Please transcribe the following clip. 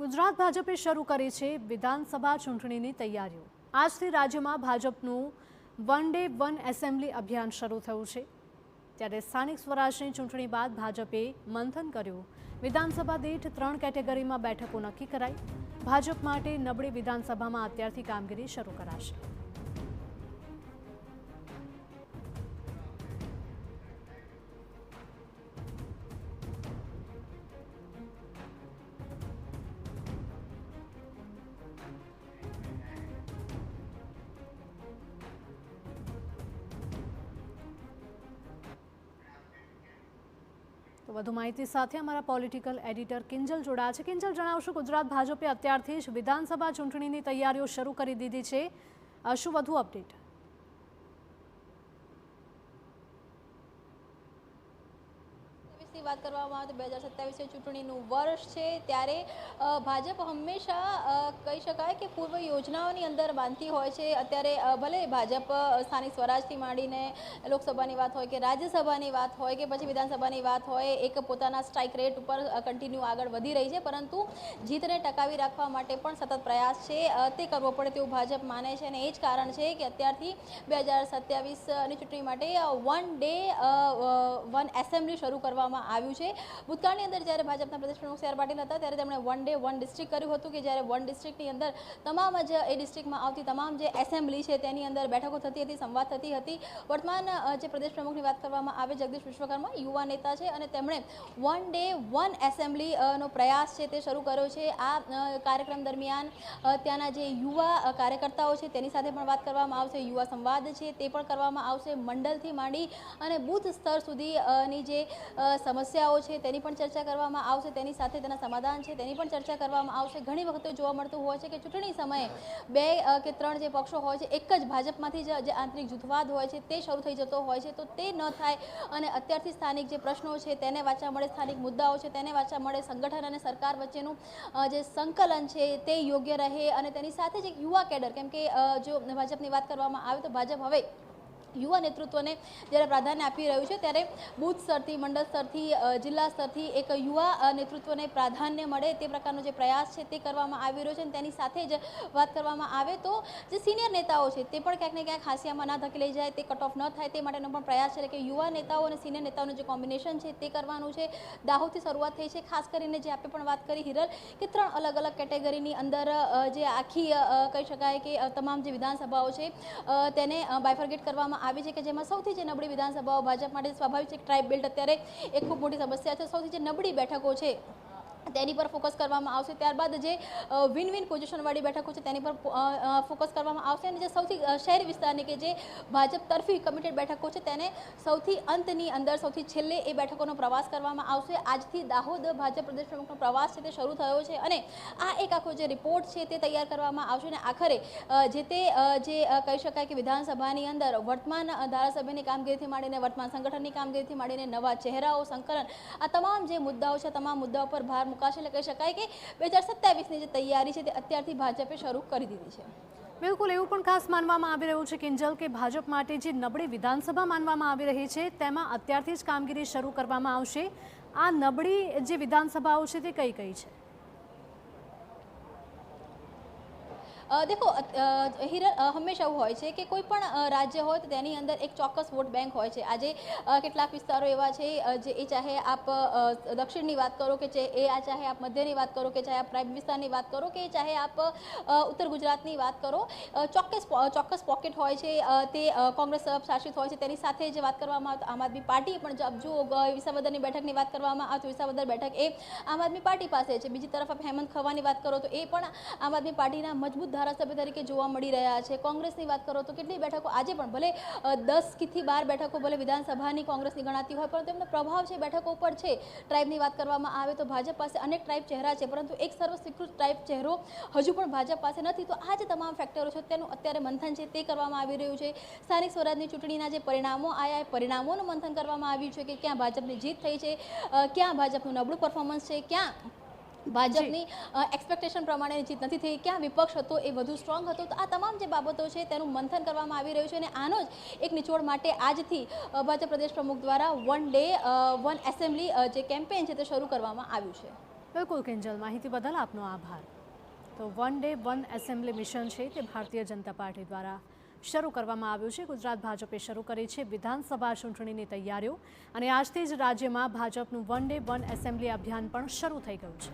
ગુજરાત ભાજપે શરૂ કરી છે વિધાનસભા ચૂંટણીની તૈયારીઓ। આજથી રાજ્યમાં ભાજપનું વન ડે વન એસેમ્બલી અભિયાન શરૂ થયું છે। ત્યારે સ્થાનિક સ્વરાજની ચૂંટણી બાદ ભાજપે મંથન કર્યું। વિધાનસભા દીઠ 3 કેટેગરીમાં બેઠકો નક્કી કરાઈ। ભાજપ માટે નબળી વિધાનસભામાં અત્યારથી કામગીરી શરૂ કરાશે। તો વધુ માહિતી સાથે અમારા પોલિટિકલ એડિટર કિંજલ જોડાયા છે। કિંજલ, જણાવશો ગુજરાત ભાજપે અત્યારથી જ વિધાનસભા ચૂંટણીની તૈયારીઓ શરૂ કરી દીધી છે, શું વધુ અપડેટ? વાત કરવામાં આવે તો 2027 ચૂંટણીનું વર્ષ છે, ત્યારે ભાજપ હંમેશા કહી શકાય કે પૂર્વ યોજનાઓની અંદર બાંધતી હોય છે। અત્યારે ભલે ભાજપ સ્થાનિક સ્વરાજથી માંડીને લોકસભાની વાત હોય કે રાજ્યસભાની વાત હોય કે પછી વિધાનસભાની વાત હોય, એક પોતાના સ્ટ્રાઇક રેટ ઉપર કન્ટિન્યુ આગળ વધી રહી છે, પરંતુ જીતને ટકાવી રાખવા માટે પણ સતત પ્રયાસ છે તે કરવો પડે તેવું ભાજપ માને છે। અને એ જ કારણ છે કે અત્યારથી 2027ની ચૂંટણી માટે વન ડે વન એસેમ્બલી શરૂ કરવામાં આવ્યું છે। ભૂતકાળની અંદર જ્યારે ભાજપના પ્રદેશ પ્રમુખ સી આર પાટીલ હતા ત્યારે તેમણે વન ડે વન ડિસ્ટ્રિક્ટ કર્યું હતું કે જ્યારે વન ડિસ્ટ્રિક્ટની અંદર તમામ જ એ ડિસ્ટ્રિક્ટમાં આવતી તમામ જે એસેમ્બલી છે તેની અંદર બેઠકો થતી હતી, સંવાદ થતી હતી। વર્તમાન જે પ્રદેશ પ્રમુખની વાત કરવામાં આવે, જગદીશ વિશ્વકર્મા યુવા નેતા છે અને તેમણે વન ડે વન એસેમ્બલીનો પ્રયાસ છે તે શરૂ કર્યો છે। આ કાર્યક્રમ દરમિયાન ત્યાંના જે યુવા કાર્યકર્તાઓ છે તેની સાથે પણ વાત કરવામાં આવશે, યુવા સંવાદ છે તે પણ કરવામાં આવશે, મંડળથી માંડી અને બૂથ સ્તર સુધીની જે સમસ્યાઓ છે તેની પણ ચર્ચા કરવામાં આવશે, તેની સાથે તેના સમાધાન છે તેની પણ ચર્ચા કરવામાં આવશે। ઘણી વખતે જોવા મળતું હોય છે કે ચૂંટણી સમયે 2 કે 3 જે પક્ષો હોય છે, એક જ ભાજપમાંથી જે આંતરિક જૂથવાદ હોય છે તે શરૂ થઈ જતો હોય છે, તો તે ન થાય અને અત્યારથી સ્થાનિક જે પ્રશ્નો છે તેને વાંચવા મળે, સ્થાનિક મુદ્દાઓ છે તેને વાંચવા મળે, સંગઠન અને સરકાર વચ્ચેનું જે સંકલન છે તે યોગ્ય રહે અને તેની સાથે જ એક યુવા કેડર, કેમ કે જો ભાજપની વાત કરવામાં આવે તો ભાજપ હવે યુવા નેતૃત્વને જ્યારે પ્રાધાન્ય આપી રહ્યું છે, ત્યારે બૂથ સ્તરથી, મંડળ સ્તરથી, જિલ્લા સ્તરથી એક યુવા નેતૃત્વને પ્રાધાન્ય મળે તે પ્રકારનો જે પ્રયાસ છે તે કરવામાં આવી રહ્યો છે। અને તેની સાથે જ વાત કરવામાં આવે તો જે સિનિયર નેતાઓ છે તે પણ ક્યાંક ને ક્યાંક હાંસિયામાં ના ધકેલાઈ જાય, તે કટ ઓફ ન થાય તે માટેનો પણ પ્રયાસ છે કે યુવા નેતાઓ અને સિનિયર નેતાઓનું જે કોમ્બિનેશન છે તે કરવાનું છે। દાહોદથી શરૂઆત થઈ છે, ખાસ કરીને જે આપણે પણ વાત કરી હિરલ કે 3 અલગ અલગ કેટેગરીની અંદર જે આખી કહી શકાય કે તમામ જે વિધાનસભાઓ છે તેને બાયફર્ગેટ કરવામાં આવી છે, કે જેમાં સૌથી જે નબળી વિધાનસભાઓ ભાજપ માટે સ્વાભાવિક છે, ટ્રાઇબ બેલ્ટ અત્યારે એક ખૂબ મોટી સમસ્યા છે, સૌથી જે નબળી બેઠકો છે તેની પર ફોકસ કરવામાં આવશે। ત્યારબાદ જે વિન વિન પોઝિશનવાળી બેઠકો છે તેની પર ફોકસ કરવામાં આવશે અને જે સૌથી શહેરી વિસ્તારની કે જે ભાજપ તરફી કમિટેડ બેઠકો છે તેને સૌથી અંતની અંદર, સૌથી છેલ્લે એ બેઠકોનો પ્રવાસ કરવામાં આવશે। આજથી દાહોદ ભાજપ પ્રદેશ પ્રમુખનો પ્રવાસ છે તે શરૂ થયો છે અને આ એક આખો જે રિપોર્ટ છે તે તૈયાર કરવામાં આવશે અને આખરે જે તે જે કહી શકાય કે વિધાનસભાની અંદર વર્તમાન ધારાસભ્યની કામગીરીથી માંડીને વર્તમાન સંગઠનની કામગીરીથી માંડીને નવા ચહેરાઓ, સંકલન, આ તમામ જે મુદ્દાઓ છે તમામ મુદ્દાઓ પર ભાર મુકાશે। એટલે કહી શકાય કે 2027ની જે તૈયારી છે તે અત્યારથી ભાજપે શરૂ કરી દીધી છે। બિલકુલ, એવું પણ ખાસ માનવામાં આવી રહ્યું છે કિંજલ કે ભાજપ માટે જે નબળી વિધાનસભા માનવામાં આવી રહી છે તેમાં અત્યારથી જ કામગીરી શરૂ કરવામાં આવશે। આ નબળી જે વિધાનસભાઓ છે તે કઈ કઈ છે? દેખો હિરલ, હંમેશા એવું હોય છે કે કોઈ પણ રાજ્ય હોય તો તેની અંદર એક ચોક્કસ વોટ બેંક હોય છે। આજે કેટલાક વિસ્તારો એવા છે જે એ ચાહે આપ દક્ષિણની વાત કરો કે ચાહે આપ મધ્યની વાત કરો કે ચાહે આપ ટ્રાઇબ વિસ્તારની વાત કરો કે ચાહે આપ ઉત્તર ગુજરાતની વાત કરો, ચોક્કસ પોકેટ હોય છે તે કોંગ્રેસ શાસિત હોય છે। તેની સાથે જે વાત કરવામાં આવે તો આમ આદમી પાર્ટી પણ, જો વિસાવદરની બેઠકની વાત કરવામાં આવે તો વિસાવદર બેઠક એ આમ આદમી પાર્ટી પાસે છે। બીજી તરફ આપ હેમંત ખવાની વાત કરો તો એ પણ આમ આદમી પાર્ટીના મજબૂત ધારાસભ્ય તરીકે જોવા મળી રહ્યા છે। કોંગ્રેસની વાત કરો તો કેટલી બેઠકો આજે પણ ભલે 10 થી 12 બેઠકો ભલે વિધાનસભાની કોંગ્રેસની ગણાતી હોય, પરંતુ તેમનો પ્રભાવ છે બેઠકો ઉપર છે। ટ્રાઇબની વાત કરવામાં આવે તો ભાજપ પાસે અનેક ટ્રાઇબ ચહેરા છે, પરંતુ એક સર્વસ્વીકૃત ટ્રાઇબ ચહેરો હજુ પણ ભાજપ પાસે નથી। તો આ જે તમામ ફેક્ટરો છે તેનું અત્યારે મંથન છે તે કરવામાં આવી રહ્યું છે। સ્થાનિક સ્વરાજની ચૂંટણીના જે પરિણામો આવ્યા એ પરિણામોનું મંથન કરવામાં આવ્યું છે કે ક્યાં ભાજપની જીત થઈ છે, ક્યાં ભાજપનું નબળું પરફોર્મન્સ છે, ક્યાં ભાજપની એક્સપેક્ટેશન પ્રમાણે જીત નથી થઈ, ક્યાં વિપક્ષ હતો એ વધુ સ્ટ્રોંગ હતો। તો આ તમામ જે બાબતો છે તેનું મંથન કરવામાં આવી રહ્યું છે અને આનો જ એક નિચોડ માટે આજથી ભાજપ પ્રદેશ પ્રમુખ દ્વારા વન ડે વન એસેમ્બલી જે કેમ્પેન છે તે શરૂ કરવામાં આવ્યું છે। બિલકુલ કિંજલ, માહિતી બદલ આપનો આભાર. તો one day one assembly mission છે તે ભારતીય જનતા પાર્ટી દ્વારા શરૂ કરવામાં આવ્યું છે. ગુજરાત ભાજપે શરૂ કરી છે વિધાનસભા ચૂંટણીની તૈયારીઓ અને આજથી જ રાજ્યમાં ભાજપનું વન ડે વન એસેમ્બલી અભિયાન પણ શરૂ થઈ ગયું છે.